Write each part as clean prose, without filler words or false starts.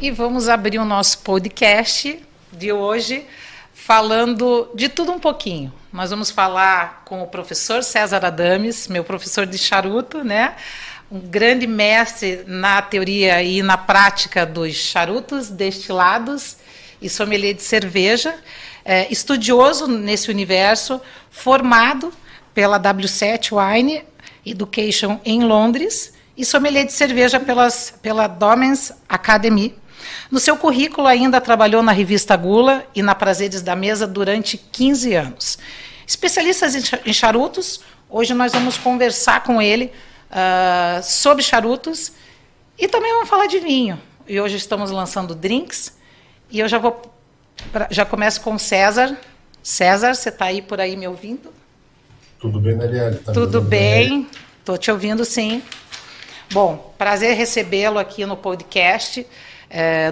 E vamos abrir o nosso podcast de hoje falando de tudo um pouquinho. Nós vamos falar com o professor César Adames, meu professor de charuto, né? Um grande mestre na teoria e na prática dos charutos destilados e sommelier de cerveja, estudioso nesse universo, formado pela W7 Wine Education em Londres e sommelier de cerveja pela Domens Academy. No seu currículo ainda trabalhou na revista Gula e na Prazeres da Mesa durante 15 anos. Especialistas em charutos, hoje nós vamos conversar com ele sobre charutos e também vamos falar de vinho. E hoje estamos lançando drinks e eu já começo com o César. César, você está aí por aí me ouvindo? Tudo bem, Marielle? Tudo bem, estou te ouvindo sim. Bom, prazer recebê-lo aqui no podcast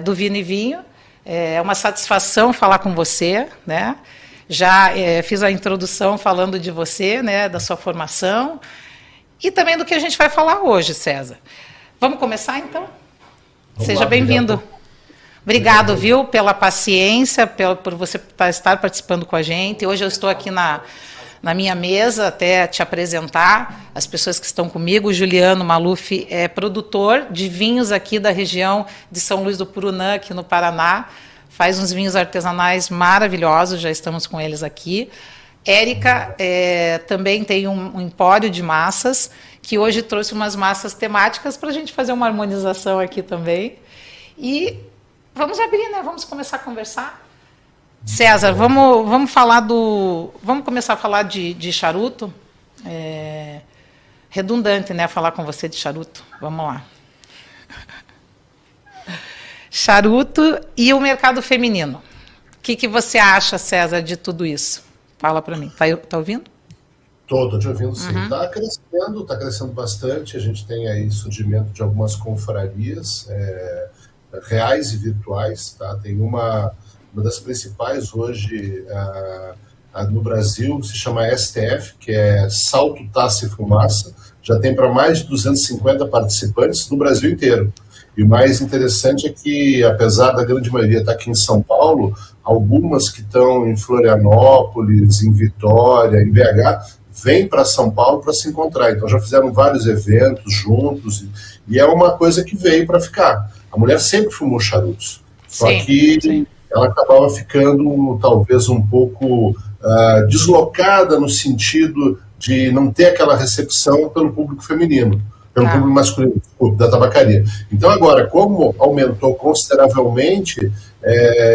do Vino e Vinho. É uma satisfação falar com você, né? Já fiz a introdução falando de você, né, da sua formação e também do que a gente vai falar hoje, César. Vamos começar, então? Seja bem-vindo. Obrigado, viu, pela paciência, por você estar participando com a gente. Hoje eu estou aqui na minha mesa, até te apresentar as pessoas que estão comigo. O Juliano Maluf é produtor de vinhos aqui da região de São Luís do Purunã, aqui no Paraná. Faz uns vinhos artesanais maravilhosos, já estamos com eles aqui. Érica também tem um empório de massas, que hoje trouxe umas massas temáticas para a gente fazer uma harmonização aqui também. E vamos abrir, né? Vamos começar a conversar. César, vamos começar a falar de charuto. Redundante, né? Falar com você de charuto. Vamos lá. Charuto e o mercado feminino. O que você acha, César, de tudo isso? Fala para mim. Tá ouvindo? Estou te ouvindo, sim. Está crescendo bastante. A gente tem aí surgimento de algumas confrarias reais e virtuais. Tá? Tem uma das principais hoje no Brasil, se chama STF, que é Salto, Taça e Fumaça. Já tem para mais de 250 participantes no Brasil inteiro. E o mais interessante é que, apesar da grande maioria estar aqui em São Paulo, algumas que estão em Florianópolis, em Vitória, em BH, vêm para São Paulo para se encontrar. Então já fizeram vários eventos juntos, e é uma coisa que veio para ficar. A mulher sempre fumou charutos, só que ela acabava ficando talvez um pouco deslocada no sentido de não ter aquela recepção pelo público feminino, pelo público masculino, da tabacaria. Então agora, como aumentou consideravelmente,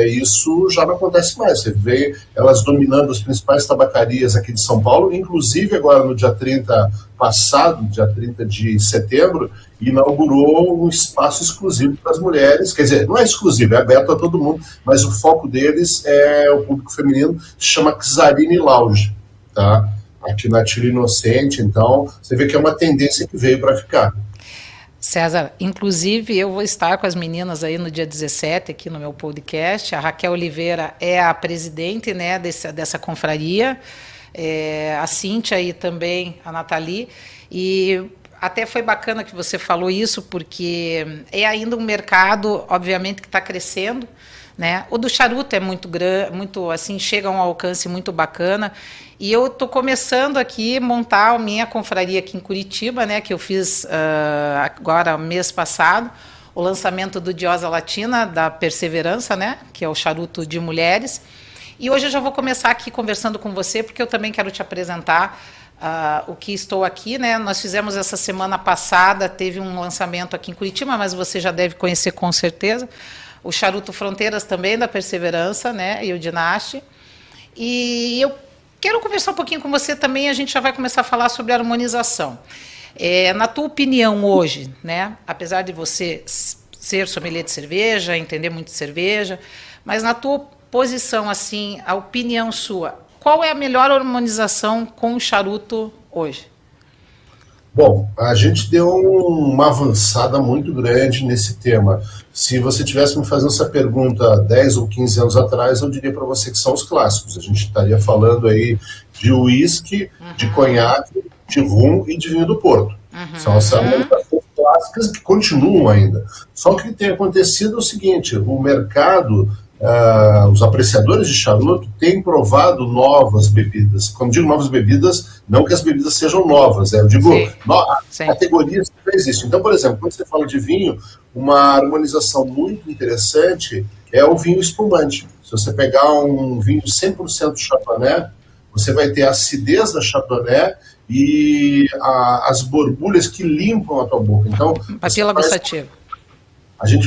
isso já não acontece mais. Você vê elas dominando as principais tabacarias aqui de São Paulo, inclusive agora no dia 30 passado, dia 30 de setembro, inaugurou um espaço exclusivo para as mulheres, quer dizer, não é exclusivo, é aberto a todo mundo, mas o foco deles é o público feminino, se chama Czarine Lounge, tá? Aqui na Tila Inocente. Então você vê que é uma tendência que veio para ficar. César, inclusive eu vou estar com as meninas aí no dia 17 aqui no meu podcast. A Raquel Oliveira é a presidente, né, dessa confraria, a Cíntia e também a Nathalie, e até foi bacana que você falou isso, porque é ainda um mercado, obviamente, que está crescendo, né? O do charuto é muito grande, muito assim, chega a um alcance muito bacana. E eu estou começando aqui a montar a minha confraria aqui em Curitiba, né? Que eu fiz agora mês passado, o lançamento do Diosa Latina da Perseverança, né? Que é o charuto de mulheres. E hoje eu já vou começar aqui conversando com você, porque eu também quero te apresentar o que estou aqui, né? Nós fizemos essa semana passada, teve um lançamento aqui em Curitiba, mas você já deve conhecer com certeza. O Charuto Fronteiras também, da Perseverança, né? E o Dinache. E eu quero conversar um pouquinho com você também, a gente já vai começar a falar sobre harmonização. Na tua opinião hoje, né? Apesar de você ser sommelier de cerveja, entender muito de cerveja, mas na tua posição, assim, a opinião sua, qual é a melhor harmonização com o charuto hoje? Bom, a gente deu uma avançada muito grande nesse tema. Se você tivesse me fazendo essa pergunta 10 ou 15 anos atrás, eu diria para você que são os clássicos. A gente estaria falando aí de uísque, de conhaque, de rum e de vinho do Porto. São as harmonizações clássicas que continuam ainda. Só que o que tem acontecido é o seguinte, o mercado, os apreciadores de charuto têm provado novas bebidas. Quando digo novas bebidas, não que as bebidas sejam novas, eu digo categorias que já existem. Então, por exemplo, quando você fala de vinho, uma harmonização muito interessante é o vinho espumante. Se você pegar um vinho 100% Chardonnay, você vai ter a acidez da Chardonnay e as borbulhas que limpam a tua boca. Então, papila gustativa.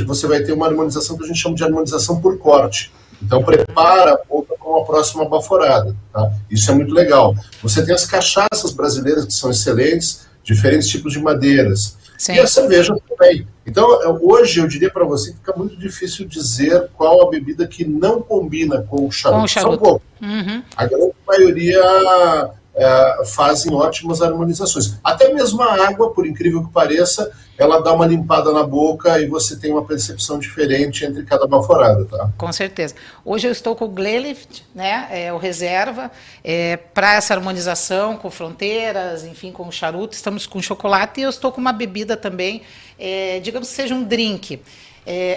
Você vai ter uma harmonização que a gente chama de harmonização por corte. Então, prepara a boca para uma próxima baforada. Tá? Isso é muito legal. Você tem as cachaças brasileiras que são excelentes, diferentes tipos de madeiras. Sim. E a cerveja também. Então, hoje, eu diria para você que fica muito difícil dizer qual a bebida que não combina com o charuto. Com o charuto. São poucos. A grande maioria fazem ótimas harmonizações. Até mesmo a água, por incrível que pareça, ela dá uma limpada na boca e você tem uma percepção diferente entre cada baforada, tá? Com certeza. Hoje eu estou com o Glenlivet, né, o reserva, para essa harmonização com fronteiras, enfim, com o charuto. Estamos com chocolate e eu estou com uma bebida também, digamos que seja um drink,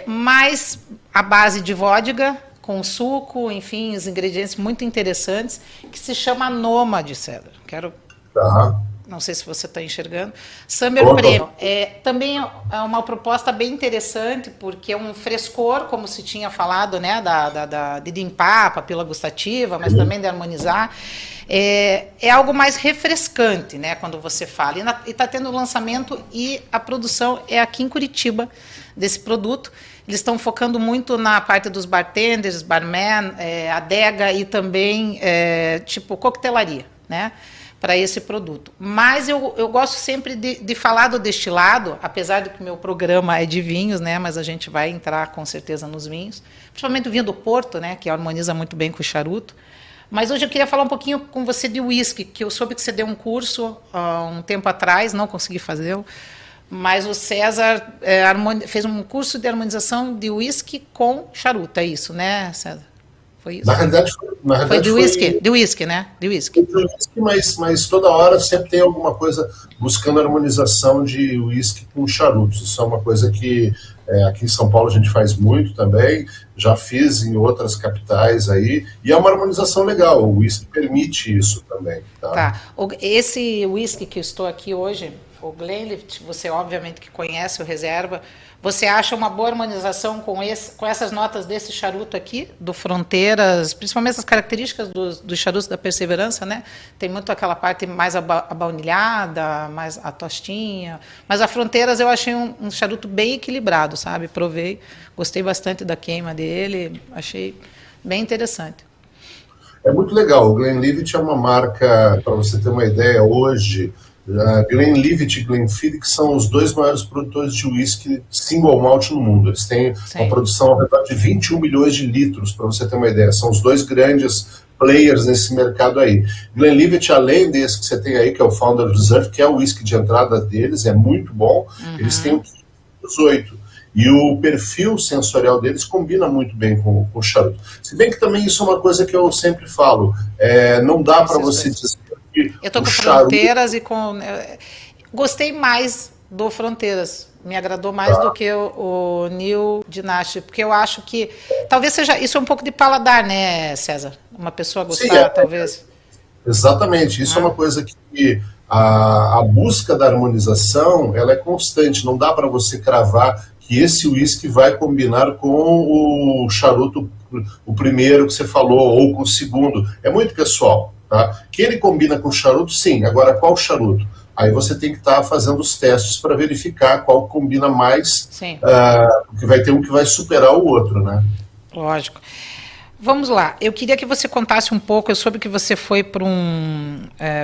mais à base de vodka, com suco, enfim, os ingredientes muito interessantes, que se chama Nômade, César. Não sei se você está enxergando. Summer Premium. Também é uma proposta bem interessante, porque é um frescor, como se tinha falado, né, de limpar a papila gustativa, mas também de harmonizar. É algo mais refrescante, né, quando você fala. E está tendo lançamento e a produção é aqui em Curitiba desse produto. Eles estão focando muito na parte dos bartenders, barman, adega e também tipo coquetelaria, né, para esse produto. Mas eu gosto sempre de falar do destilado, apesar de que o meu programa é de vinhos, né, mas a gente vai entrar com certeza nos vinhos, principalmente o vinho do Porto, né, que harmoniza muito bem com o charuto. Mas hoje eu queria falar um pouquinho com você de whisky, que eu soube que você deu um curso um tempo atrás, não consegui fazê-lo, mas o César fez um curso de harmonização de whisky com charuto, é isso, né, César? Foi isso? Na realidade foi de whisky, de whisky, né? De whisky. Mas toda hora sempre tem alguma coisa buscando harmonização de whisky com charutos. Isso é uma coisa que aqui em São Paulo a gente faz muito também, já fiz em outras capitais aí, e é uma harmonização legal, o whisky permite isso também. Tá. Esse whisky que eu estou aqui hoje, o Glenlivet, você obviamente que conhece o reserva, você acha uma boa harmonização com essas notas desse charuto aqui, do Fronteiras, principalmente as características dos charutos da Perseverança, né? Tem muito aquela parte mais abaunilhada, mais a tostinha, mas a Fronteiras eu achei um charuto bem equilibrado, sabe? Provei, gostei bastante da queima dele, achei bem interessante. É muito legal, o Glenlivet é uma marca, para você ter uma ideia, hoje, Glenlivet e Glenfiddich são os dois maiores produtores de whisky single malt no mundo. Eles têm uma produção ao redor de 21 milhões de litros, para você ter uma ideia. São os dois grandes players nesse mercado aí. Glenlivet, além desse que você tem aí, que é o Founders Reserve, que é o whisky de entrada deles, é muito bom. Eles têm o 18. E o perfil sensorial deles combina muito bem com o charuto. Se bem que também isso é uma coisa que eu sempre falo. Não dá para você dizer... Eu estou com Fronteiras e com... Gostei mais do Fronteiras. Me agradou mais do que o New Dynasty, porque eu acho que... Talvez seja... Isso é um pouco de paladar, né, César? Uma pessoa gostar, talvez. Exatamente. Isso é uma coisa que... A busca da harmonização, ela é constante. Não dá para você cravar que esse whisky vai combinar com o charuto, o primeiro que você falou, ou com o segundo. É muito pessoal. Tá? Que ele combina com charuto, sim. Agora, qual charuto? Aí você tem que estar fazendo os testes para verificar qual combina mais, porque vai ter um que vai superar o outro, né? Lógico. Vamos lá. Eu queria que você contasse um pouco. Eu soube que você foi para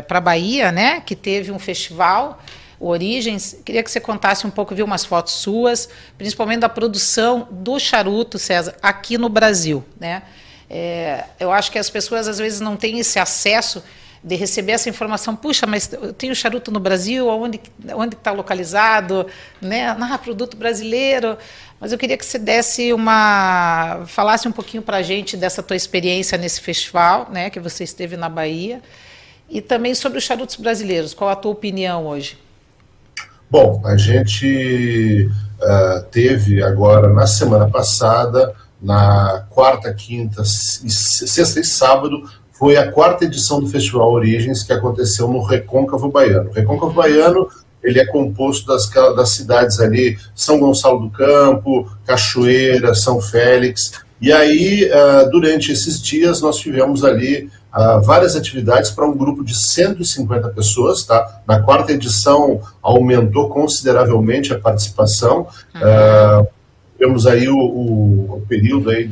a Bahia, né? Que teve um festival, o Origens. Queria que você contasse um pouco, viu umas fotos suas, principalmente da produção do charuto, César, aqui no Brasil, né? Eu acho que as pessoas às vezes não têm esse acesso de receber essa informação. Puxa, mas eu tenho charuto no Brasil, onde está localizado, né? Produto brasileiro. Mas eu queria que você falasse um pouquinho para a gente dessa tua experiência nesse festival, né? Que você esteve na Bahia, e também sobre os charutos brasileiros. Qual a tua opinião hoje? Bom, a gente teve agora, na semana passada, na quarta, quinta, sexta e sábado, foi a quarta edição do Festival Origens, que aconteceu no Recôncavo Baiano. O Recôncavo Baiano, ele é composto das cidades ali, São Gonçalo do Campo, Cachoeira, São Félix. E aí, durante esses dias, nós tivemos ali várias atividades para um grupo de 150 pessoas, tá? Na quarta edição aumentou consideravelmente a participação. Tivemos aí o período aí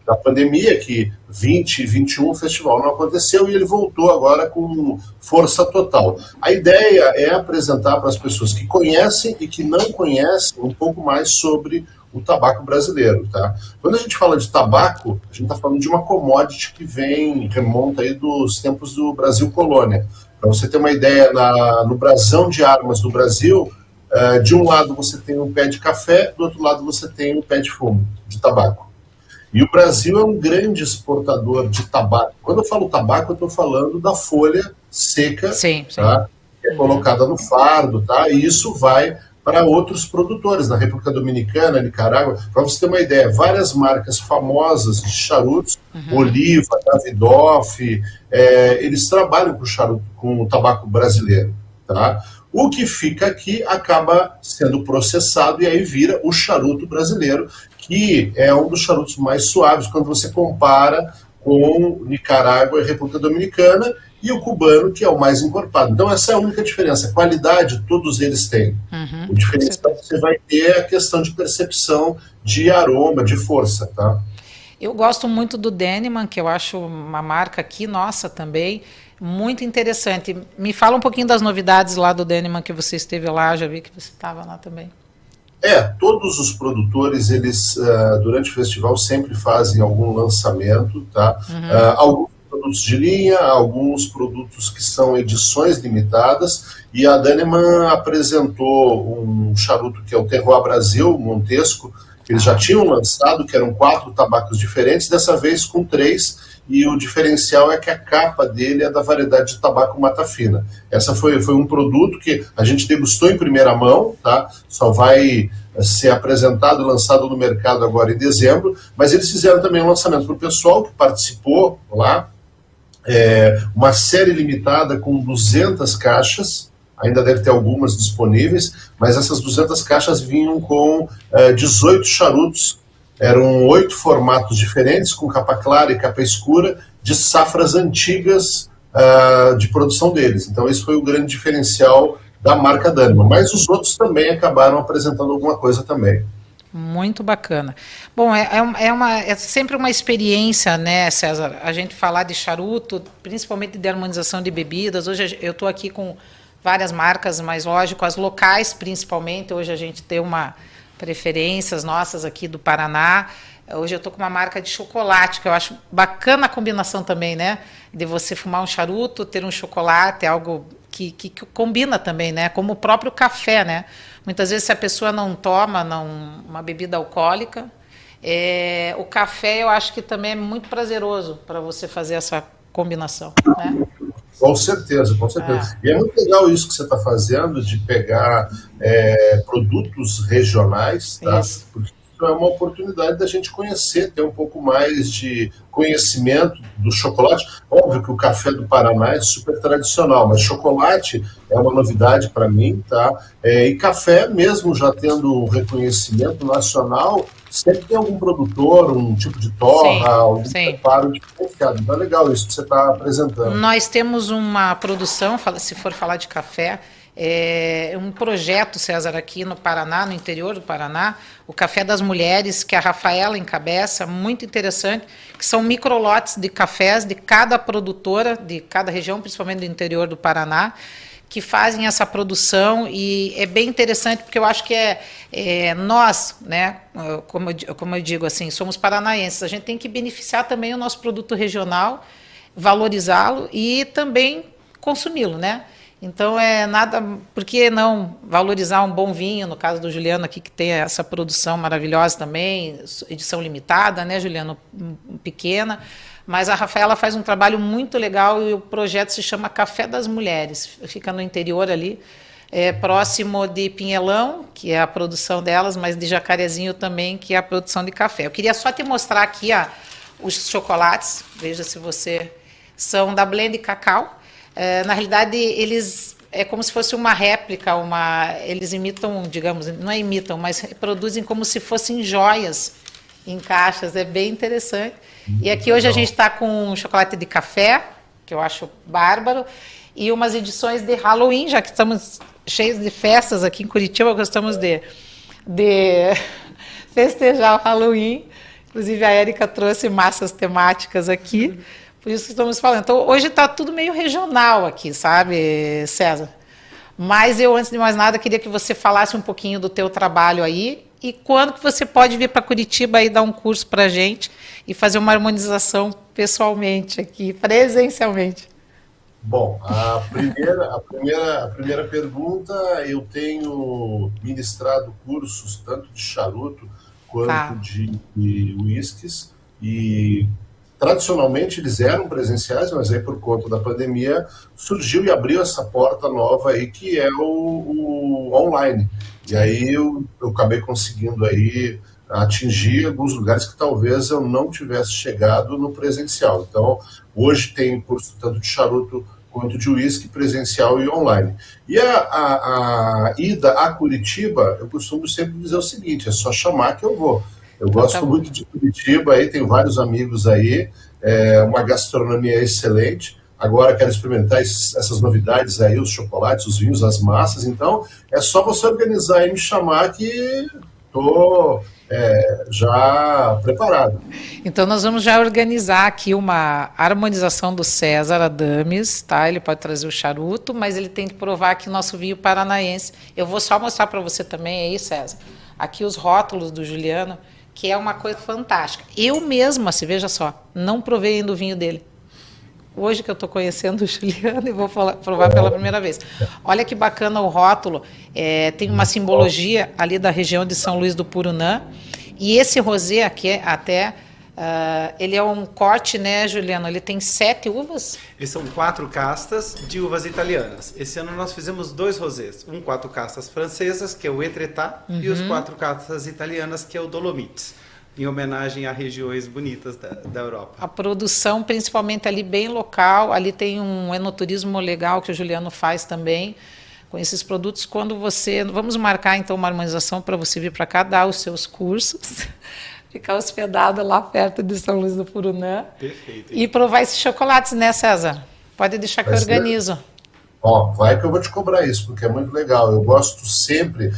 da pandemia, que 20 e 21 o festival não aconteceu e ele voltou agora com força total. A ideia é apresentar para as pessoas que conhecem e que não conhecem um pouco mais sobre o tabaco brasileiro, tá? Quando a gente fala de tabaco, a gente está falando de uma commodity que remonta aí dos tempos do Brasil colônia. Para você ter uma ideia, no brasão de armas do Brasil, de um lado você tem um pé de café, do outro lado você tem um pé de fumo, de tabaco. E o Brasil é um grande exportador de tabaco. Quando eu falo tabaco, eu estou falando da folha seca, sim. Tá? Que é colocada no fardo, tá? E isso vai para outros produtores, na República Dominicana, Nicarágua. Para você ter uma ideia, várias marcas famosas de charutos, Oliva, Davidoff, eles trabalham com charuto, com o tabaco brasileiro, tá? O que fica aqui acaba sendo processado e aí vira o charuto brasileiro, que é um dos charutos mais suaves quando você compara com Nicarágua e República Dominicana, e o cubano, que é o mais encorpado. Então essa é a única diferença. Qualidade, todos eles têm. O diferencial você vai ter a questão de percepção de aroma, de força, tá? Eu gosto muito do Denneman, que eu acho uma marca aqui nossa também, muito interessante. Me fala um pouquinho das novidades lá do Denneman, que você esteve lá, já vi que você estava lá também. Todos os produtores, eles durante o festival sempre fazem algum lançamento, tá? Alguns produtos de linha, alguns produtos que são edições limitadas, e a Denneman apresentou um charuto que é o Terroir Brasil, Montesco, que eles já tinham lançado, que eram 4 tabacos diferentes, dessa vez com 3, e o diferencial é que a capa dele é da variedade de tabaco Mata Fina. Essa foi um produto que a gente degustou em primeira mão, tá? Só vai ser apresentado e lançado no mercado agora em dezembro, mas eles fizeram também um lançamento para o pessoal que participou lá, uma série limitada com 200 caixas, ainda deve ter algumas disponíveis, mas essas 200 caixas vinham com 18 charutos. Eram 8 formatos diferentes, com capa clara e capa escura, de safras antigas de produção deles. Então esse foi o grande diferencial da marca Denneman. Mas os outros também acabaram apresentando alguma coisa também. Muito bacana. Bom, é sempre uma experiência, né, César, a gente falar de charuto, principalmente de harmonização de bebidas. Hoje eu estou aqui com várias marcas, mas lógico, as locais principalmente. Hoje a gente tem uma preferências nossas aqui do Paraná. Hoje eu estou com uma marca de chocolate, que eu acho bacana a combinação também, né? De você fumar um charuto, ter um chocolate, algo que combina também, né? Como o próprio café, né? Muitas vezes, se a pessoa não toma uma bebida alcoólica, o café eu acho que também é muito prazeroso para você fazer essa combinação, né? Com certeza, com certeza. E é muito legal isso que você está fazendo, de pegar produtos regionais, tá? Porque isso é uma oportunidade da gente conhecer, ter um pouco mais de conhecimento do chocolate. Óbvio que o café do Paraná é super tradicional, mas chocolate é uma novidade para mim, tá? E café, mesmo já tendo um reconhecimento nacional, sempre tem algum produtor, um tipo de torra, algum preparo diferenciado. Então é legal isso que você está apresentando. Nós temos uma produção, se for falar de café, um projeto, César, aqui no Paraná, no interior do Paraná, o Café das Mulheres, que a Rafaela encabeça, muito interessante, que são microlotes de cafés de cada produtora, de cada região, principalmente do interior do Paraná, que fazem essa produção, e é bem interessante porque eu acho que nós, né, como eu digo assim, somos paranaenses, a gente tem que beneficiar também o nosso produto regional, valorizá-lo e também consumi-lo, né? Então por que não valorizar um bom vinho, no caso do Juliano aqui, que tem essa produção maravilhosa também, edição limitada, né, Juliano, pequena. Mas a Rafaela faz um trabalho muito legal e o projeto se chama Café das Mulheres. Fica no interior ali. próximo de Pinhelão, que é a produção delas, mas de Jacarezinho também, que é a produção de café. Eu queria só te mostrar aqui os chocolates, veja se você... São da Blend Cacau. Na realidade, eles... É como se fosse uma réplica, eles imitam, digamos, não é imitam, mas reproduzem como se fossem joias em caixas, é bem interessante. E aqui hoje a gente está com um chocolate de café, que eu acho bárbaro, e umas edições de Halloween, já que estamos cheios de festas aqui em Curitiba, gostamos de festejar o Halloween. Inclusive a Érica trouxe massas temáticas aqui, por isso que estamos falando. Então hoje está tudo meio regional aqui, sabe, César? Mas eu, antes de mais nada, queria que você falasse um pouquinho do teu trabalho aí e quando que você pode vir para Curitiba e dar um curso para a gente e fazer uma harmonização pessoalmente aqui, presencialmente. Bom, a primeira pergunta, eu tenho ministrado cursos tanto de charuto quanto de uísques, e tradicionalmente eles eram presenciais, mas aí por conta da pandemia surgiu e abriu essa porta nova aí que é o online. E aí eu acabei conseguindo aí atingir alguns lugares que talvez eu não tivesse chegado no presencial. Então, hoje tem curso tanto de charuto quanto de uísque presencial e online. E a ida a Curitiba, eu costumo sempre dizer o seguinte, é só chamar que eu vou. Eu gosto muito de Curitiba, aí tenho vários amigos aí, uma gastronomia excelente. Agora quero experimentar essas novidades aí, os chocolates, os vinhos, as massas. Então, é só você organizar e me chamar que estou já preparado. Então, nós vamos já organizar aqui uma harmonização do César Adames, tá? Ele pode trazer o charuto, mas ele tem que provar aqui o nosso vinho paranaense. Eu vou só mostrar para você também aí, César, aqui os rótulos do Juliano, que é uma coisa fantástica. Eu mesma, se veja só, não provei ainda o vinho dele. Hoje que eu estou conhecendo o Juliano e vou provar pela primeira vez. Olha que bacana o rótulo. Tem uma simbologia ali da região de São Luís do Purunã. E esse rosé aqui ele é um corte, né, Juliano? Ele tem 7 uvas? Esses são 4 castas de uvas italianas. Esse ano nós fizemos 2 rosés. 4 castas francesas, que é o Etretat, e os 4 castas italianas, que é o Dolomites, em homenagem a regiões bonitas da Europa. A produção, principalmente ali bem local, ali tem um enoturismo legal que o Juliano faz também, com esses produtos. Vamos marcar então uma harmonização para você vir para cá, dar os seus cursos, ficar hospedado lá perto de São Luís do Purunã. Perfeito. E provar esses chocolates, né, César? Pode deixar que eu organizo. Vai que eu vou te cobrar isso, porque é muito legal. Eu gosto sempre,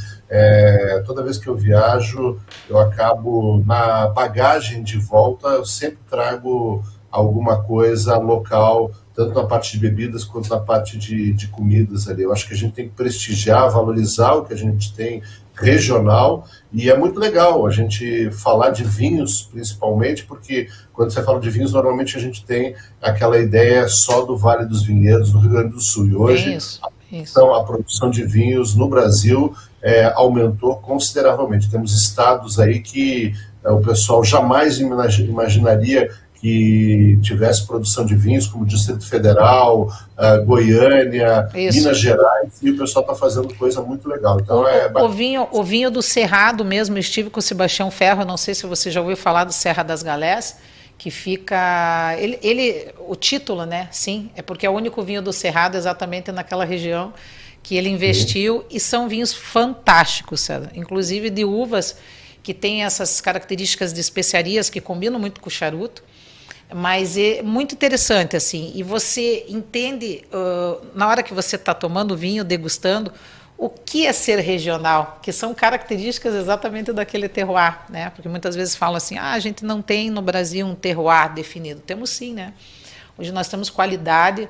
toda vez que eu viajo, eu acabo, na bagagem de volta, eu sempre trago alguma coisa local, tanto na parte de bebidas quanto na parte de comidas ali. Eu acho que a gente tem que prestigiar, valorizar o que a gente tem regional, e é muito legal a gente falar de vinhos, principalmente, porque quando você fala de vinhos, normalmente a gente tem aquela ideia só do Vale dos Vinhedos, do Rio Grande do Sul, e hoje então, a produção de vinhos no Brasil aumentou consideravelmente. Temos estados aí que o pessoal jamais imaginaria que tivesse produção de vinhos, como o Distrito Federal, Goiânia, Minas Gerais, e o pessoal está fazendo coisa muito legal. Então, o vinho do Cerrado mesmo, eu estive com o Sebastião Ferro, não sei se você já ouviu falar do Serra das Galés, que fica... o título, né? Sim, é porque é o único vinho do Cerrado exatamente naquela região que ele investiu, e são vinhos fantásticos, César, inclusive de uvas que têm essas características de especiarias que combinam muito com o charuto. Mas é muito interessante, assim, e você entende, na hora que você está tomando vinho, degustando, o que é ser regional, que são características exatamente daquele terroir, né? Porque muitas vezes falam assim, a gente não tem no Brasil um terroir definido. Temos sim, né? Hoje nós temos qualidade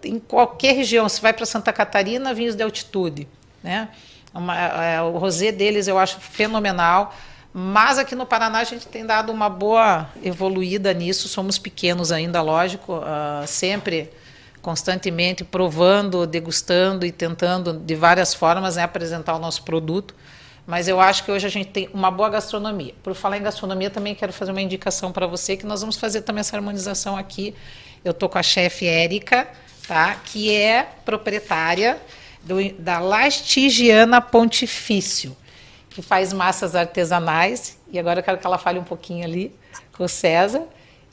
em qualquer região. Se vai para Santa Catarina, vinhos de altitude, né? O rosé deles eu acho fenomenal. Mas aqui no Paraná a gente tem dado uma boa evoluída nisso, somos pequenos ainda, lógico, sempre, constantemente provando, degustando e tentando de várias formas, né, apresentar o nosso produto, mas eu acho que hoje a gente tem uma boa gastronomia. Por falar em gastronomia, também quero fazer uma indicação para você, que nós vamos fazer também essa harmonização aqui. Eu estou com a chefe Érica, tá, que é proprietária da Lastigiana Pontifício, que faz massas artesanais. E agora eu quero que ela fale um pouquinho ali com o César.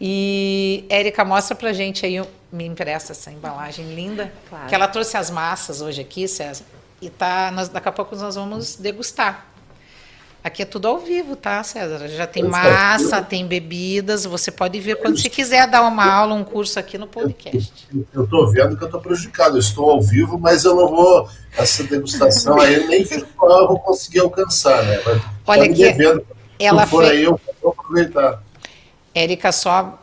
E Érica, mostra pra gente aí, me empresta essa embalagem linda, claro. Que ela trouxe as massas hoje aqui, César, e daqui a pouco nós vamos degustar. Aqui é tudo ao vivo, tá, César? Já tem massa, tem bebidas, você pode vir quando você quiser dar uma aula, um curso aqui no podcast. Eu estou vendo que eu estou prejudicado, eu estou ao vivo, mas eu não vou, essa degustação aí nem virtual eu vou conseguir alcançar, né? Mas olha aqui, ela for aí eu vou aproveitar. Érica, só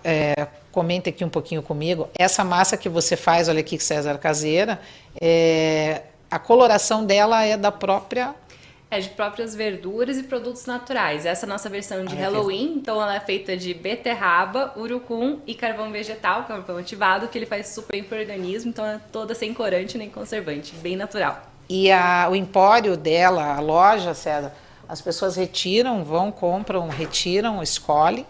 comenta aqui um pouquinho comigo. Essa massa que você faz, olha aqui, César, caseira, a coloração dela é da própria... É de próprias verduras e produtos naturais. Essa é a nossa versão de Halloween, então ela é feita de beterraba, urucum e carvão vegetal, carvão ativado, que ele faz super bem para o organismo, então é toda sem corante nem conservante, bem natural. E o empório dela, a loja, César, as pessoas retiram, vão, compram, retiram, escolhem,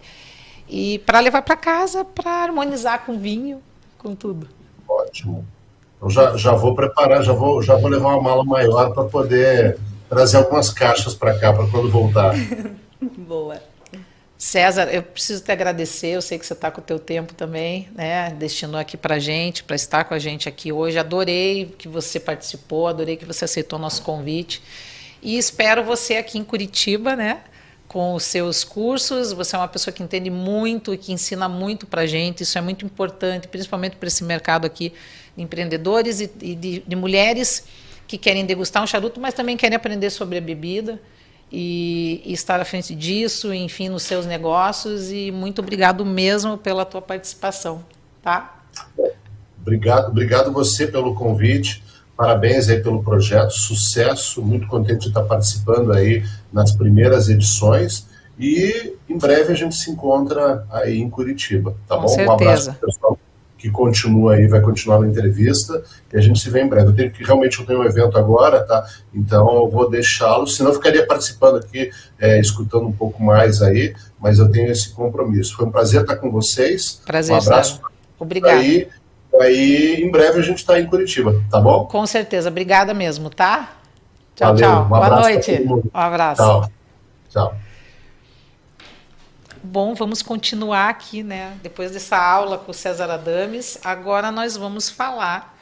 e para levar para casa, para harmonizar com vinho, com tudo. Ótimo. Então já vou preparar, já vou levar uma mala maior para poder trazer algumas caixas para cá, para quando voltar. Boa. César, eu preciso te agradecer, eu sei que você está com o teu tempo também, né? Destinou aqui para gente, para estar com a gente aqui hoje. Adorei que você participou, adorei que você aceitou o nosso convite. E espero você aqui em Curitiba, né? Com os seus cursos. Você é uma pessoa que entende muito e que ensina muito para a gente. Isso é muito importante, principalmente para esse mercado aqui de empreendedores e de mulheres que querem degustar um charuto, mas também querem aprender sobre a bebida e estar à frente disso, enfim, nos seus negócios. E muito obrigado mesmo pela tua participação, tá? Obrigado você pelo convite, parabéns aí pelo projeto, sucesso, muito contente de estar participando aí nas primeiras edições e em breve a gente se encontra aí em Curitiba, tá bom? Certeza. Um abraço pro pessoal que continua aí, vai continuar na entrevista, e a gente se vê em breve. Eu tenho um evento agora, tá? Então eu vou deixá-lo, senão eu ficaria participando aqui, escutando um pouco mais aí, mas eu tenho esse compromisso. Foi um prazer estar com vocês. Prazer, um abraço. Obrigada. Aí em breve a gente está em Curitiba, tá bom? Com certeza. Obrigada mesmo, tá? Tchau, Valeu, tchau. Boa noite. Um abraço. Tchau. Bom, vamos continuar aqui, né? Depois dessa aula com o César Adames, agora nós vamos falar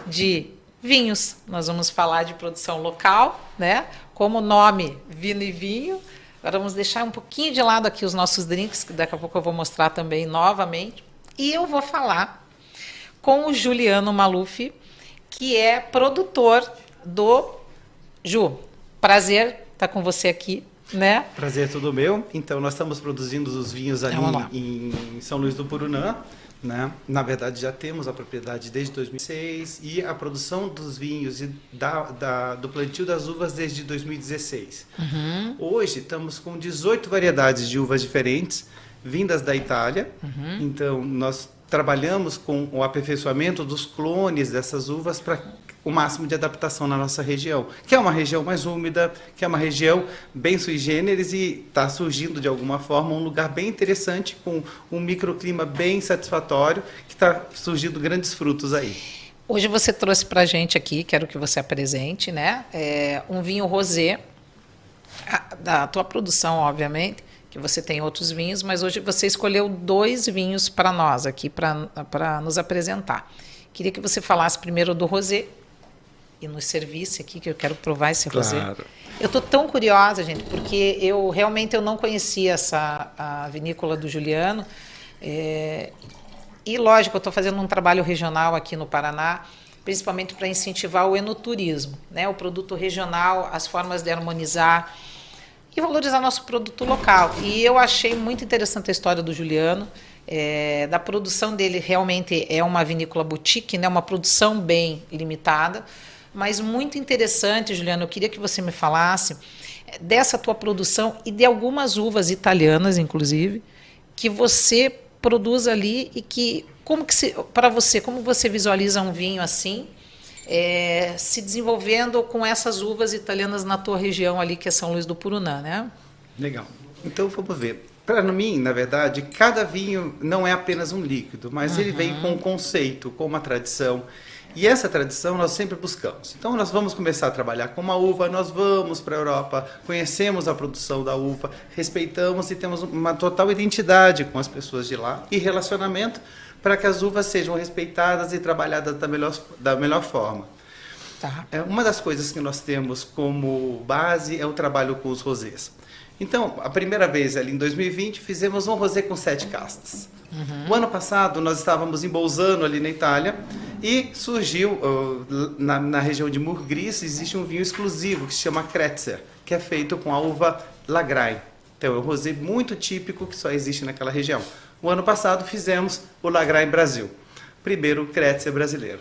de vinhos. Nós vamos falar de produção local, né? Como nome, Vino e Vinho. Agora vamos deixar um pouquinho de lado aqui os nossos drinks, que daqui a pouco eu vou mostrar também novamente. E eu vou falar com o Juliano Maluf, que é produtor do Ju. Prazer estar com você aqui. Né? Prazer todo meu. Então, nós estamos produzindo os vinhos ali em São Luís do Purunã. Né? Na verdade, já temos a propriedade desde 2006 e a produção dos vinhos e do plantio das uvas desde 2016. Uhum. Hoje, estamos com 18 variedades de uvas diferentes, vindas da Itália. Uhum. Então, nós trabalhamos com o aperfeiçoamento dos clones dessas uvas para o máximo de adaptação na nossa região, que é uma região mais úmida, que é uma região bem sui generis e está surgindo de alguma forma um lugar bem interessante, com um microclima bem satisfatório, que está surgindo grandes frutos aí. Hoje você trouxe para a gente aqui, quero que você apresente, né? Um vinho rosé, da tua produção, obviamente, que você tem outros vinhos, mas hoje você escolheu 2 vinhos para nós aqui, para nos apresentar. Queria que você falasse primeiro do rosé, e nos serviço aqui, que eu quero provar esse rosé. Claro. Eu estou tão curiosa, gente, porque eu realmente não conhecia a vinícola do Juliano. E, lógico, eu estou fazendo um trabalho regional aqui no Paraná, principalmente para incentivar o enoturismo, né? O produto regional, as formas de harmonizar e valorizar nosso produto local. E eu achei muito interessante a história do Juliano. Da produção dele, realmente é uma vinícola boutique, né? Uma produção bem limitada, mas muito interessante, Juliano. Eu queria que você me falasse dessa tua produção e de algumas uvas italianas, inclusive, que você produz ali e que, para você, como você visualiza um vinho assim, se desenvolvendo com essas uvas italianas na tua região ali, que é São Luís do Purunã, né? Legal. Então, vamos ver. Para mim, na verdade, cada vinho não é apenas um líquido, mas ele vem com um conceito, com uma tradição. E essa tradição nós sempre buscamos. Então nós vamos começar a trabalhar com uma uva, nós vamos para a Europa, conhecemos a produção da uva, respeitamos e temos uma total identidade com as pessoas de lá e relacionamento para que as uvas sejam respeitadas e trabalhadas da melhor forma. Tá. Uma das coisas que nós temos como base é o trabalho com os rosés. Então, a primeira vez ali em 2020, fizemos um rosé com 7 castas. O ano passado, nós estávamos em Bolzano, ali na Itália, e surgiu, na região de Murgris, existe um vinho exclusivo que se chama Kretzer, que é feito com a uva Lagrein. Então, é um rosé muito típico que só existe naquela região. O ano passado, fizemos o Lagrein Brasil, primeiro Kretzer brasileiro.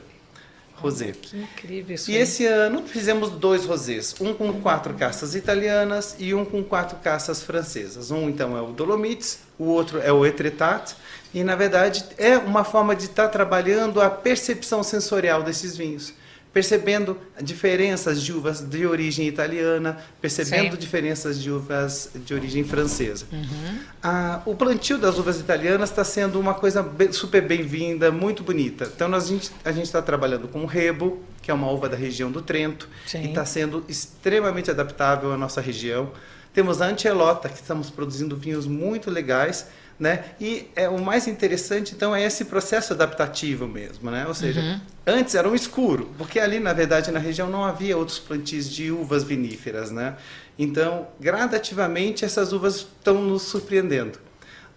Rosé. Que incrível isso. E esse ano fizemos 2 rosés, um com 4 castas italianas e um com 4 castas francesas. Um então é o Dolomites, o outro é o Etretat, e na verdade é uma forma de estar trabalhando a percepção sensorial desses vinhos, percebendo diferenças de uvas de origem italiana, percebendo diferenças de uvas de origem francesa. O plantio das uvas italianas está sendo uma coisa super bem-vinda, muito bonita. Então a gente está trabalhando com o Rebo, que é uma uva da região do Trento, e está sendo extremamente adaptável à nossa região. Temos a Ancelota, que estamos produzindo vinhos muito legais, né? E o mais interessante, então, é esse processo adaptativo mesmo, né? Ou seja, antes era um escuro, porque ali, na verdade, na região não havia outros plantios de uvas viníferas, né? Então, gradativamente, essas uvas estão nos surpreendendo,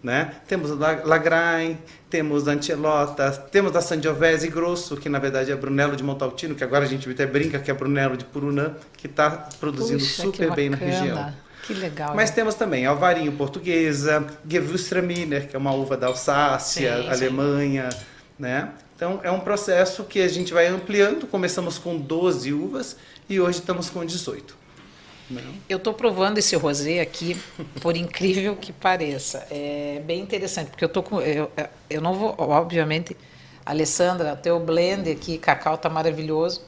né? Temos a Lagrein, temos a Ancelota, temos a Sangiovese Grosso, que na verdade é Brunello de Montalcino, que agora a gente até brinca que é Brunello de Purunã, que está produzindo super bem na região. Que legal. Mas temos também Alvarinho portuguesa, Gewürztraminer, que é uma uva da Alsácia, Alemanha, né? Então é um processo que a gente vai ampliando. Começamos com 12 uvas e hoje estamos com 18. Não. Eu estou provando esse rosé aqui, por incrível que pareça. É bem interessante, porque eu não vou, obviamente, Alessandra, teu blend aqui, cacau está maravilhoso.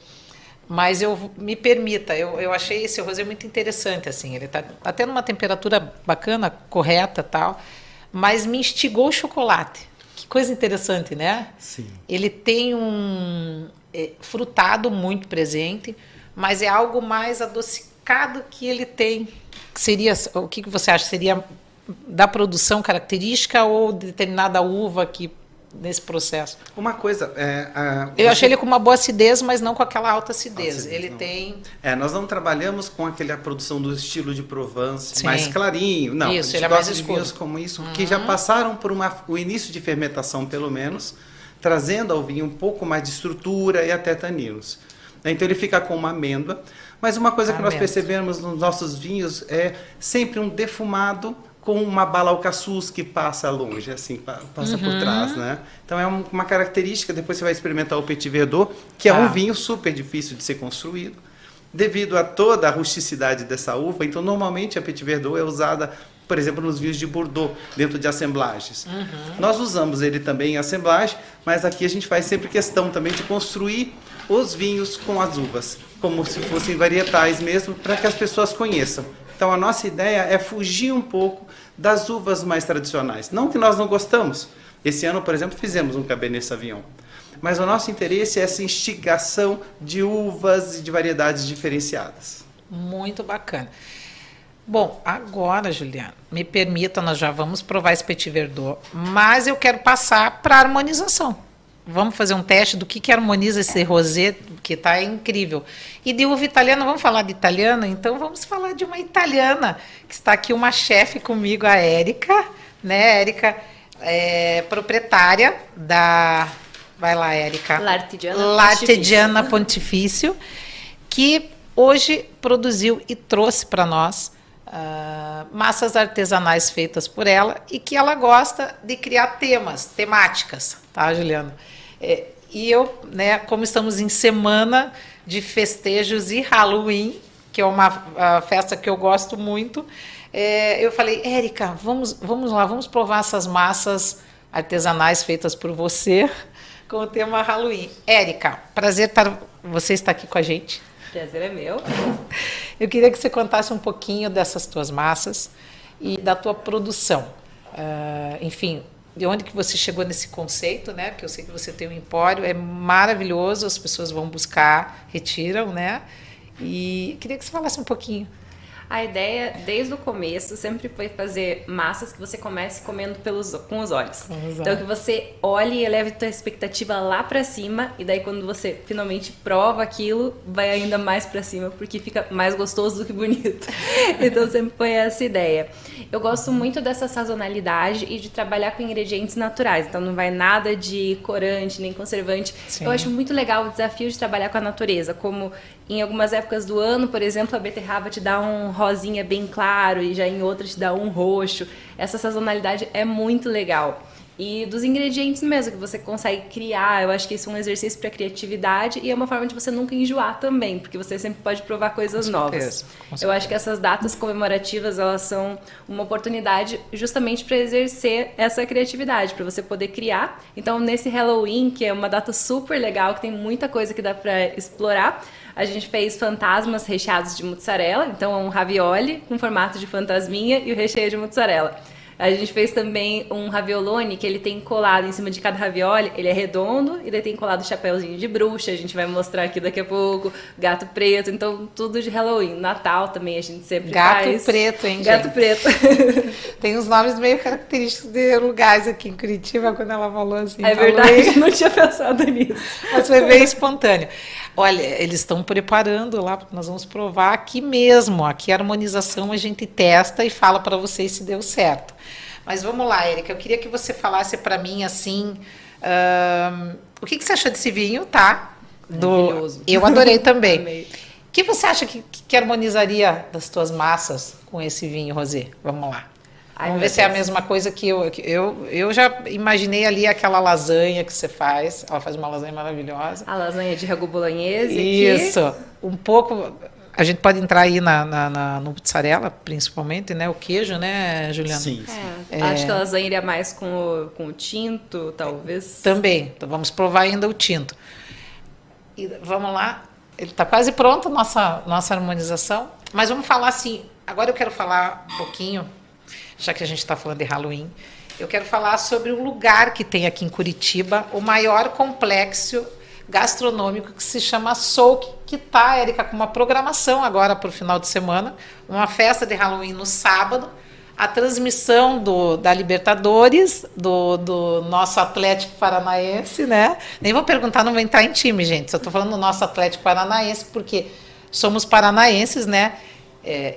Mas me permita, eu achei esse rosé muito interessante, assim, ele está até numa temperatura bacana, correta, tal, mas me instigou o chocolate. Que coisa interessante, né? Sim. Ele tem um frutado muito presente, mas é algo mais adocicado que ele tem. Seria, o que você acha? Seria da produção característica ou determinada uva que nesse processo? Uma coisa eu achei ele com uma boa acidez, mas não com aquela alta acidez. Ele não tem... nós não trabalhamos com a produção do estilo de Provence, Sim. mais clarinho. Não, isso, a gente ele é gosta mais de escuro. vinhos como isso, que já passaram por o início de fermentação, pelo menos, trazendo ao vinho um pouco mais de estrutura e até taninos. Então ele fica com uma amêndoa. Mas uma coisa que nós percebemos nos nossos vinhos é sempre um defumado com uma bala alcaçuz que passa longe, assim, passa por trás, né? Então é uma característica, depois você vai experimentar o Petit Verdot, que é um vinho super difícil de ser construído, devido a toda a rusticidade dessa uva. Então normalmente a Petit Verdot é usada, por exemplo, nos vinhos de Bordeaux, dentro de assemblagens. Nós usamos ele também em assemblagem, mas aqui a gente faz sempre questão também de construir os vinhos com as uvas, como se fossem varietais mesmo, para que as pessoas conheçam. Então a nossa ideia é fugir um pouco das uvas mais tradicionais. Não que nós não gostamos. Esse ano, por exemplo, fizemos um Cabernet Sauvignon. Mas o nosso interesse é essa instigação de uvas e de variedades diferenciadas. Muito bacana. Bom, agora, Juliana, me permita, nós já vamos provar esse Petit Verdot, mas eu quero passar para a harmonização. Vamos fazer um teste do que harmoniza esse rosé, que está incrível. E de uva italiana, vamos falar de italiana? Então vamos falar de uma italiana, que está aqui uma chefe comigo, a Érica, né? Érica é proprietária da... Vai lá, Érica. L'Artigiana Pontifício, que hoje produziu e trouxe para nós massas artesanais feitas por ela e que ela gosta de criar temáticas, tá, Juliana? E eu, né, como estamos em semana de festejos e Halloween, que é uma festa que eu gosto muito, eu falei, Érica, vamos lá, vamos provar essas massas artesanais feitas por você com o tema Halloween. Érica, prazer você estar aqui com a gente. Prazer é meu. Eu queria que você contasse um pouquinho dessas tuas massas e da tua produção. Enfim, de onde que você chegou nesse conceito, né? Porque eu sei que você tem um empório, é maravilhoso, as pessoas vão buscar, retiram, né? E queria que você falasse um pouquinho. A ideia, desde o começo, sempre foi fazer massas que você comece comendo com os olhos. Então, que você olhe e eleve a tua expectativa lá pra cima, e daí quando você finalmente prova aquilo, vai ainda mais pra cima, porque fica mais gostoso do que bonito. Então, sempre foi essa ideia. Eu gosto muito dessa sazonalidade e de trabalhar com ingredientes naturais. Então, não vai nada de corante, nem conservante. Sim. Eu acho muito legal o desafio de trabalhar com a natureza, como em algumas épocas do ano, por exemplo, a beterraba te dá um rosinha bem claro e já em outras te dá um roxo. Essa sazonalidade é muito legal. E dos ingredientes mesmo, que você consegue criar, eu acho que isso é um exercício para criatividade e é uma forma de você nunca enjoar também, porque você sempre pode provar coisas novas. Eu acho que essas datas comemorativas, elas são uma oportunidade justamente para exercer essa criatividade, para você poder criar. Então, nesse Halloween, que é uma data super legal, que tem muita coisa que dá para explorar, a gente fez fantasmas recheados de mussarela, então é um ravioli com formato de fantasminha e o recheio de mussarela. A gente fez também um raviolone que ele tem colado em cima de cada ravioli, ele é redondo e daí tem colado chapéuzinho de bruxa, a gente vai mostrar aqui daqui a pouco, gato preto, então tudo de Halloween. Natal também a gente sempre faz. Gato preto, hein, Gato gente? preto. Tem uns nomes meio característicos de lugares aqui em Curitiba, quando ela falou assim. É verdade, não tinha pensado nisso. Mas foi bem espontâneo. Olha, eles estão preparando lá, porque nós vamos provar aqui mesmo. Aqui a harmonização a gente testa e fala para vocês se deu certo. Mas vamos lá, Érica, eu queria que você falasse para mim assim, o que você achou desse vinho, tá? Maravilhoso. Eu adorei também. Amei. O que você acha que harmonizaria das tuas massas com esse vinho, Rosé? Vamos lá. Vamos ver se é a mesma coisa que eu já imaginei ali aquela lasanha que você faz. Ela faz uma lasanha maravilhosa. A lasanha de ragu bolonhese. Isso. Um pouco... A gente pode entrar aí no mussarela, principalmente, né? O queijo, né, Juliana? Sim. Acho que a lasanha iria mais com o tinto, talvez. Também. Então vamos provar ainda o tinto. E vamos lá. Ele está quase pronto, nossa harmonização. Mas vamos falar assim... Agora eu quero falar um pouquinho... Já que a gente está falando de Halloween, eu quero falar sobre um lugar que tem aqui em Curitiba, o maior complexo gastronômico que se chama Souk, que está, Érica, com uma programação agora para o final de semana, uma festa de Halloween no sábado, a transmissão da Libertadores, do nosso Atlético Paranaense, né? Nem vou perguntar, não vou entrar em time, gente, só estou falando do nosso Atlético Paranaense, porque somos paranaenses, né?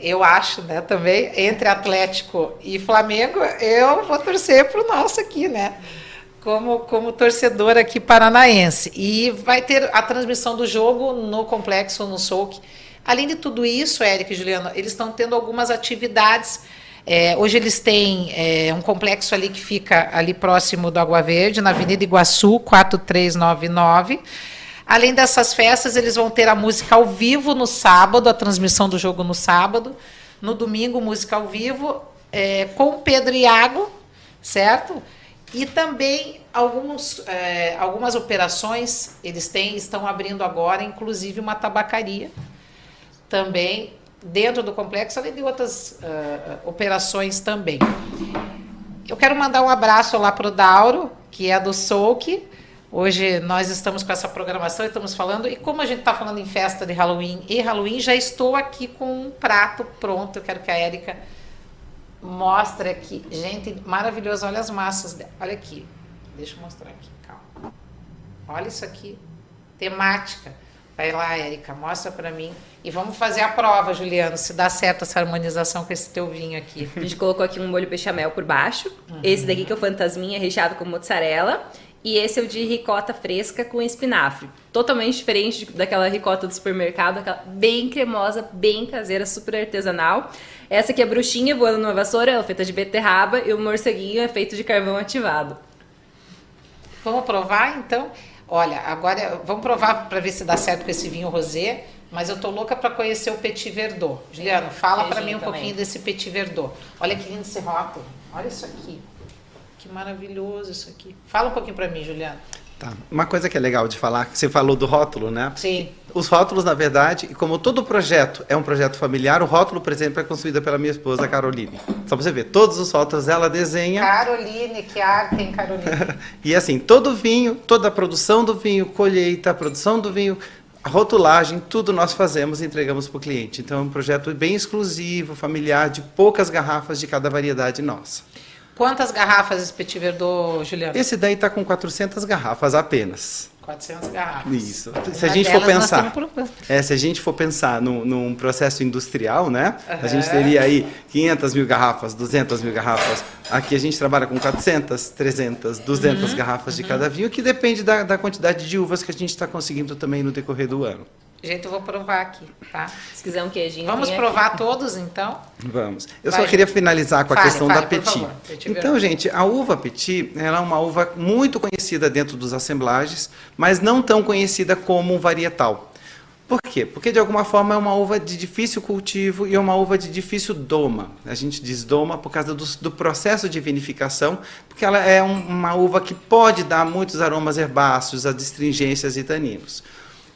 Eu acho, né, também, entre Atlético e Flamengo, eu vou torcer para o nosso aqui, né, como torcedor aqui paranaense. E vai ter a transmissão do jogo no complexo, no Souk. Além de tudo isso, Érica e Juliana, eles estão tendo algumas atividades. Hoje eles têm um complexo ali que fica ali próximo do Água Verde, na Avenida Iguaçu, 4399. Além dessas festas, eles vão ter a música ao vivo no sábado, a transmissão do jogo no sábado. No domingo, música ao vivo, com Pedro Iago, certo? E também algumas operações, estão abrindo agora, inclusive uma tabacaria, também dentro do complexo, além de outras operações também. Eu quero mandar um abraço lá para o Dauro, que é do Souk. Hoje nós estamos com essa programação e estamos falando, e como a gente está falando em festa de Halloween e Halloween, já estou aqui com um prato pronto. Eu quero que a Érica mostre aqui. Gente, maravilhoso, olha as massas. Olha aqui, deixa eu mostrar aqui, calma. Olha isso aqui, temática. Vai lá, Érica, mostra para mim. E vamos fazer a prova, Juliano, se dá certo essa harmonização com esse teu vinho aqui. A gente colocou aqui um molho bechamel por baixo. Esse daqui que é o fantasminha recheado com mozzarella. E esse é o de ricota fresca com espinafre. Totalmente diferente daquela ricota do supermercado, aquela bem cremosa, bem caseira, super artesanal. Essa aqui é a bruxinha voando numa vassoura, ela é feita de beterraba, e o morceguinho é feito de carvão ativado. Vamos provar, então? Olha, agora vamos provar para ver se dá certo com esse vinho rosé, mas eu tô louca para conhecer o Petit Verdot. Juliano, fala para mim um pouquinho desse Petit Verdot. Olha que lindo esse rótulo. Olha isso aqui. Que maravilhoso isso aqui. Fala um pouquinho para mim, Juliano. Tá. Uma coisa que é legal de falar, que você falou do rótulo, né? Sim. Os rótulos, na verdade, como todo projeto é um projeto familiar, o rótulo, por exemplo, é construído pela minha esposa, Caroline. Só para você ver, todos os rótulos ela desenha. Caroline, que arte tem Caroline. E assim, todo vinho, toda a produção do vinho, colheita, a produção do vinho, a rotulagem, tudo nós fazemos e entregamos para o cliente. Então é um projeto bem exclusivo, familiar, de poucas garrafas de cada variedade nossa. Quantas garrafas esse Petit Verdot, Juliano? Esse daí está com 400 garrafas apenas. 400 garrafas. Isso. Se a gente for pensar, nós se a gente for pensar num processo industrial, né? A gente teria aí 500 mil garrafas, 200 mil garrafas. Aqui a gente trabalha com 400, 300, 200 garrafas de cada vinho, que depende da quantidade de uvas que a gente está conseguindo também no decorrer do ano. Gente, eu vou provar aqui, tá? Se quiser um queijinho. Vamos provar todos, então? Vamos. Eu Vai, só queria finalizar com a questão da por Petit. favor. Petit Então, gente, a uva Petit, ela é uma uva muito conhecida dentro dos assemblagens, mas não tão conhecida como um varietal. Por quê? Porque, de alguma forma, é uma uva de difícil cultivo e é uma uva de difícil doma. A gente diz doma por causa do processo de vinificação, porque ela é uma uva que pode dar muitos aromas herbáceos, adstringências e taninos.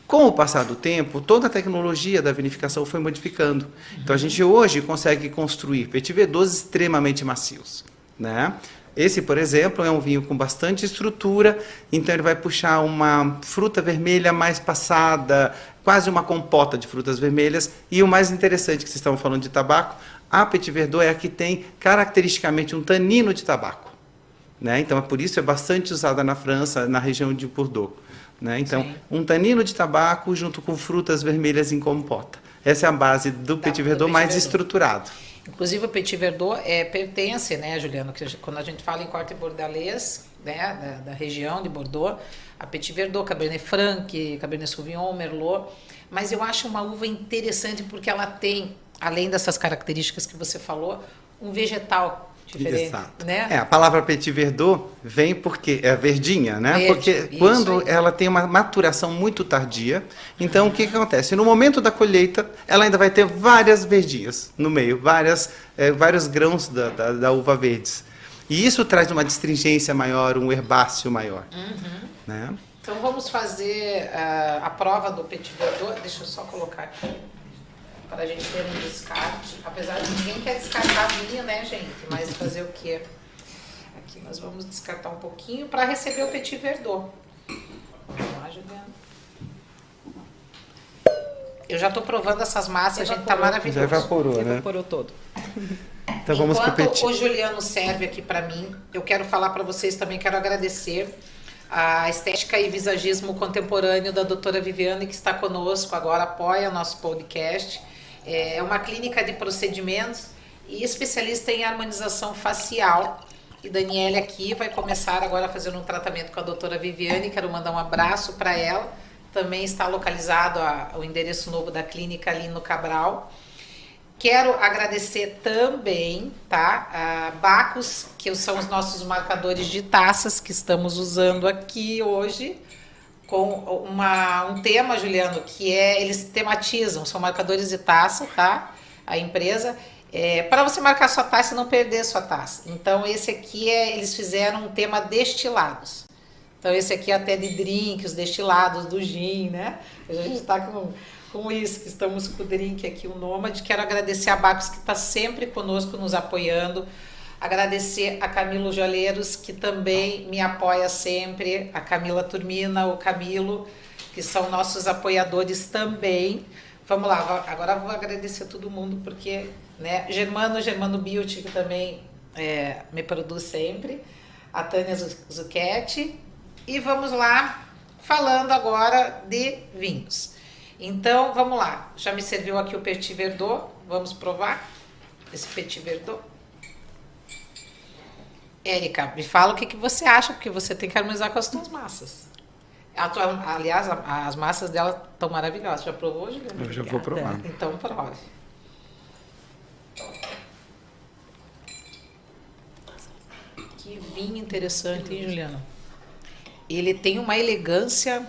Com o passar do tempo, toda a tecnologia da vinificação foi modificando. Então, a gente hoje consegue construir Petit Verdot extremamente macios, né? Esse, por exemplo, é um vinho com bastante estrutura, então ele vai puxar uma fruta vermelha mais passada, quase uma compota de frutas vermelhas. E o mais interessante, que vocês estavam falando de tabaco, a Petit Verdot é a que tem caracteristicamente um tanino de tabaco, né? Então, por isso é bastante usada na França, na região de Bordeaux. Né? Então, um tanino de tabaco junto com frutas vermelhas em compota. Essa é a base do Petit Verdot mais estruturado. Inclusive, o Petit Verdot pertence, né, Juliano, que quando a gente fala em corte bordalês, né, da região de Bordeaux, a Petit Verdot, Cabernet Franc, Cabernet Sauvignon, Merlot, mas eu acho uma uva interessante porque ela tem, além dessas características que você falou, um vegetal diferente. Exato. Né? A palavra Petit Verdot vem porque é verdinha, né? Verde, porque quando ela tem uma maturação muito tardia, então o que acontece? No momento da colheita, ela ainda vai ter várias verdinhas no meio, vários grãos da uva verdes. E isso traz uma astringência maior, um herbáceo maior. Né? Então vamos fazer a prova do Petit Verdot. Deixa eu só colocar aqui, para a gente ter um descarte. Apesar de ninguém quer descartar vinho, né, gente? Mas fazer o quê? Aqui nós vamos descartar um pouquinho para receber o Petit Verdot. Vamos lá, Juliana. Eu já estou provando essas massas, gente, tá maravilhoso. Já evaporou, né? Evaporou todo. Então vamos pro Petit. Enquanto o Juliano serve aqui para mim, eu quero falar para vocês também, quero agradecer a estética e visagismo contemporâneo da doutora Viviane, que está conosco agora, apoia o nosso podcast. É uma clínica de procedimentos e especialista em harmonização facial. E Daniele aqui vai começar agora fazendo um tratamento com a doutora Viviane. Quero mandar um abraço para ela. Também está localizado o endereço novo da clínica ali no Cabral. Quero agradecer também, tá, a Bacos, que são os nossos marcadores de taças que estamos usando aqui hoje, com um tema, Juliano, que eles tematizam, são marcadores de taça, tá? A empresa, para você marcar sua taça e não perder sua taça. Então, esse aqui eles fizeram um tema destilados. Então, esse aqui é até de drink, os destilados do gin, né? A gente está com isso, que estamos com o drink aqui, o Nômade. Quero agradecer a Bacos, que está sempre conosco, nos apoiando. Agradecer a Camilo Joalheiros, que também me apoia sempre, a Camila Turmina, o Camilo, que são nossos apoiadores também. Vamos lá, agora vou agradecer a todo mundo, porque, né, Germano Beauty, que também me produz sempre, a Tânia Zucchetti, e vamos lá, falando agora de vinhos. Então, vamos lá, já me serviu aqui o Petit Verdot, vamos provar esse Petit Verdot. Érica, me fala o que você acha, porque você tem que harmonizar com as tuas massas. Aliás, as massas dela estão maravilhosas. Já provou, Juliana? Eu já vou provar. Então, prove. Que vinho interessante, hein, Juliana? Ele tem uma elegância...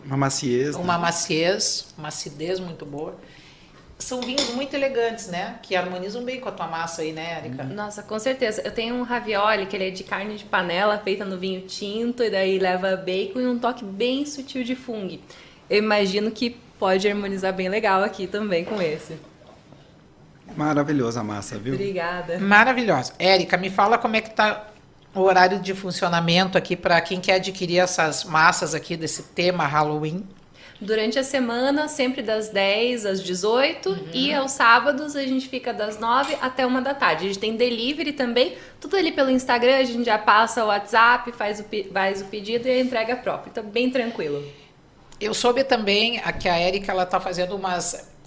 Uma maciez. Uma maciez, uma acidez muito boa. são vinhos muito elegantes, né? Que harmonizam bem com a tua massa aí, né, Érica? Nossa, com certeza. Eu tenho um ravioli que ele é de carne de panela, feita no vinho tinto, e daí leva bacon e um toque bem sutil de fungo. Eu imagino que pode harmonizar bem legal aqui também com esse. Maravilhosa a massa, viu? Obrigada. Maravilhosa. Érica, me fala como é que tá o horário de funcionamento aqui para quem quer adquirir essas massas aqui desse tema Halloween. Durante a semana, sempre das 10 às 18 e aos sábados a gente fica das 9 até 1 da tarde. A gente tem delivery também, tudo ali pelo Instagram, a gente já passa o WhatsApp, faz o pedido e a entrega própria. Então, bem tranquilo. Eu soube também que a Érica ela tá fazendo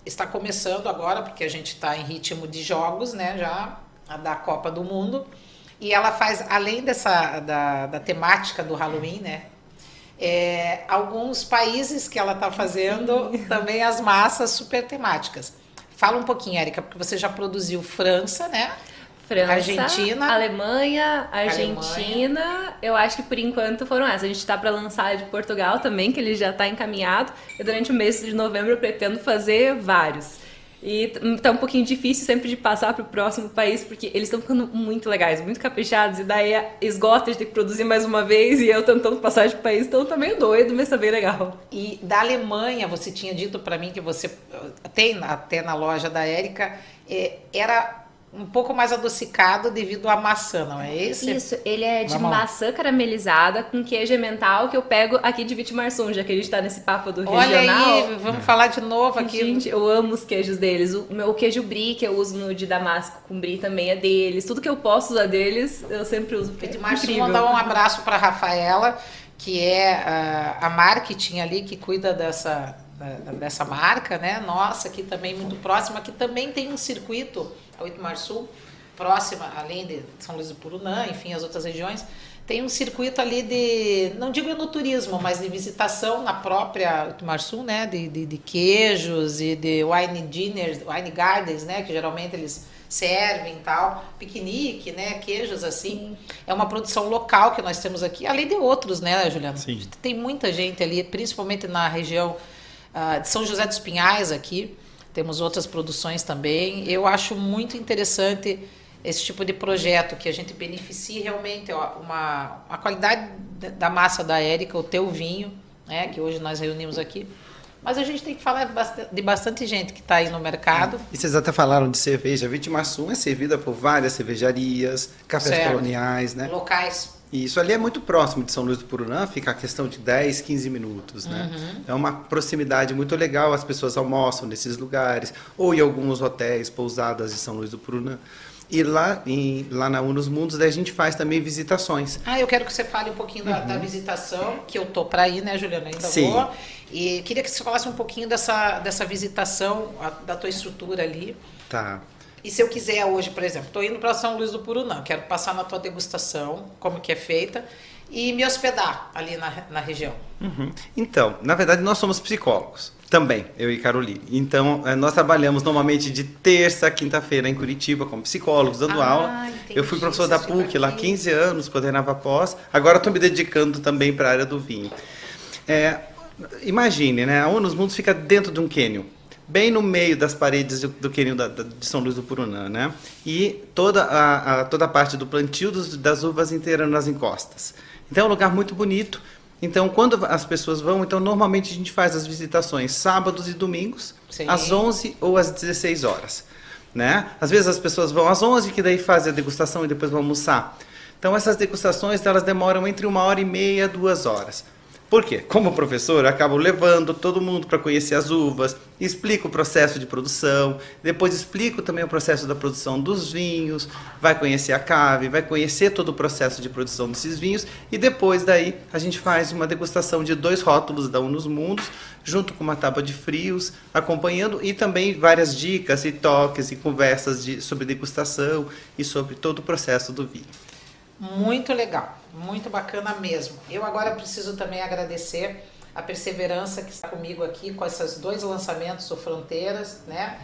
está começando agora, porque a gente está em ritmo de jogos, né, já da Copa do Mundo. E ela faz, além da temática do Halloween, né, alguns países que ela está fazendo também as massas super temáticas. Fala um pouquinho, Érica, porque você já produziu França, né? França, Argentina, Alemanha, Argentina, eu acho que por enquanto foram essas. A gente está para lançar de Portugal também, que ele já está encaminhado. E durante o mês de novembro eu pretendo fazer vários. E tá um pouquinho difícil sempre de passar para o próximo país, porque eles estão ficando muito legais, muito caprichados, e daí esgota de ter que produzir mais uma vez, e eu tentando passar de país, então tá meio doido, mas tá bem legal. E da Alemanha, você tinha dito para mim que você tem até na loja da Érica, era um pouco mais adocicado devido à maçã, não é esse? Isso, ele é de maçã caramelizada com queijo emmental que eu pego aqui de Vitimarsum, já que a gente tá nesse papo do regional. Olha aí, vamos falar de novo aqui. Gente, eu amo os queijos deles. O meu queijo brie que eu uso no de Damasco com brie também é deles. Tudo que eu posso usar deles, eu sempre uso. Vitimarsum, mandar um abraço para Rafaela, que é a marketing ali que cuida dessa marca, né? Nossa, aqui também muito próxima, aqui também tem um circuito, a Vitimarsum, próxima, além de São Luís do Purunã, enfim, as outras regiões, tem um circuito ali de, não digo no turismo, mas de visitação na própria Vitimarsum, né? De queijos e de wine dinners, wine gardens, né? Que geralmente eles servem e tal, piquenique, né? Queijos assim. É uma produção local que nós temos aqui, além de outros, né, Juliana? Sim. Tem muita gente ali, principalmente na região de São José dos Pinhais aqui, temos outras produções também. Eu acho muito interessante esse tipo de projeto, que a gente beneficie realmente a qualidade da massa da Érica, o teu vinho, né, que hoje nós reunimos aqui. Mas a gente tem que falar de bastante gente que está aí no mercado. E vocês até falaram de cerveja. A Vitimarsum é servida por várias cervejarias, cafés coloniais, né? Locais. E isso ali é muito próximo de São Luís do Purunã, fica a questão de 10, 15 minutos, né? É uma proximidade muito legal, as pessoas almoçam nesses lugares, ou em alguns hotéis, pousadas de São Luís do Purunã. E lá na Unus Mundos, daí a gente faz também visitações. Eu quero que você fale um pouquinho da visitação, que eu tô para ir, né, Juliana? Ainda Sim. vou. E queria que você falasse um pouquinho dessa visitação, da tua estrutura ali. Tá. E se eu quiser hoje, por exemplo, estou indo para São Luís do Purunã, quero passar na tua degustação, como que é feita, e me hospedar ali na região. Então, na verdade, nós somos psicólogos também, eu e Caroline. Então, nós trabalhamos normalmente de terça a quinta-feira em Curitiba como psicólogos, dando aula. Entendi. Eu fui professor da PUC lá há 15 anos, coordenava pós. Agora estou me dedicando também para a área do vinho. Imagine, né? A Unus Mundos fica dentro de um cânion, bem no meio das paredes do cânion de São Luís do Purunã, né? E toda a parte do plantio das uvas inteira nas encostas. Então é um lugar muito bonito. Então quando as pessoas vão, então normalmente a gente faz as visitações sábados e domingos, Sim. às 11 ou às 16 horas, né? Às vezes as pessoas vão às 11, que daí fazem a degustação e depois vão almoçar. Então essas degustações, elas demoram entre 1h30 e 2 horas. Por quê? Como professor, eu acabo levando todo mundo para conhecer as uvas, explico o processo de produção, depois explico também o processo da produção dos vinhos, vai conhecer a cave, vai conhecer todo o processo de produção desses vinhos, e depois daí a gente faz uma degustação de 2 rótulos da Unus Mundos, junto com uma tábua de frios, acompanhando, e também várias dicas e toques e conversas sobre degustação e sobre todo o processo do vinho. Muito legal, muito bacana mesmo. Eu agora preciso também agradecer a perseverança que está comigo aqui com esses 2 lançamentos do Fronteiras, né?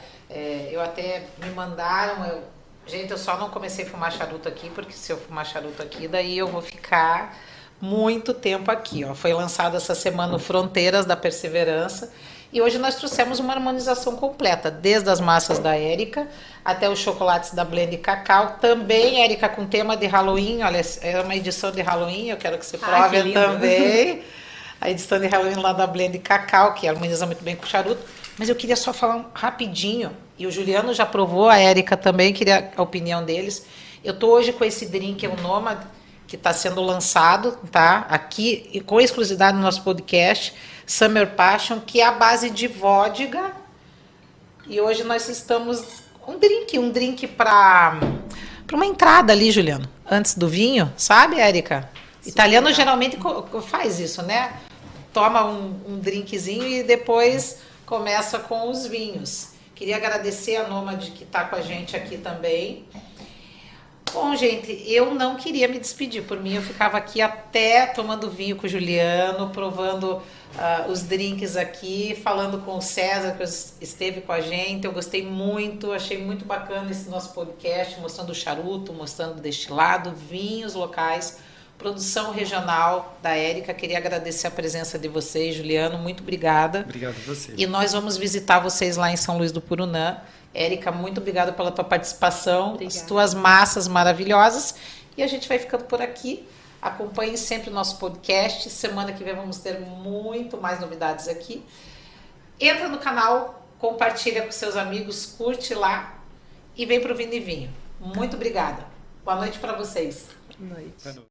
Eu até me mandaram, gente, eu só não comecei a fumar charuto aqui, porque se eu fumar charuto aqui, daí eu vou ficar muito tempo aqui, ó. Foi lançado essa semana o Fronteiras da Perseverança, E hoje nós trouxemos uma harmonização completa, desde as massas da Érica até os chocolates da Blend Cacau. Também, Érica, com tema de Halloween. Olha, é uma edição de Halloween, eu quero que você prove que também. A edição de Halloween lá da Blend Cacau, que harmoniza muito bem com o charuto. Mas eu queria só falar rapidinho, e o Juliano já provou, a Érica também, queria a opinião deles. Eu estou hoje com esse drink, o Nomad, que está sendo lançado, tá? Aqui, e com exclusividade no nosso podcast, Summer Passion, que é a base de vodka. E hoje nós estamos um drink para uma entrada ali, Juliano, antes do vinho, sabe, Érica? Sim, italiano geralmente faz isso, né? Toma um drinkzinho e depois começa com os vinhos. Queria agradecer a Nômade que está com a gente aqui também. Bom, gente, eu não queria me despedir. Por mim, eu ficava aqui até tomando vinho com o Juliano, provando os drinks aqui, falando com o César, que esteve com a gente. Eu gostei muito, achei muito bacana esse nosso podcast, mostrando o charuto, mostrando o destilado, vinhos locais, produção regional da Érica. Queria agradecer a presença de vocês, Juliano, muito obrigada. Obrigado a você. E nós vamos visitar vocês lá em São Luís do Purunã. Érica, muito obrigada pela tua participação, Obrigada. As tuas massas maravilhosas. E a gente vai ficando por aqui. Acompanhe sempre o nosso podcast. Semana que vem vamos ter muito mais novidades aqui. Entra no canal, compartilha com seus amigos, curte lá e vem pro Vino e Vinho. Muito obrigada. Boa noite para vocês. Boa noite.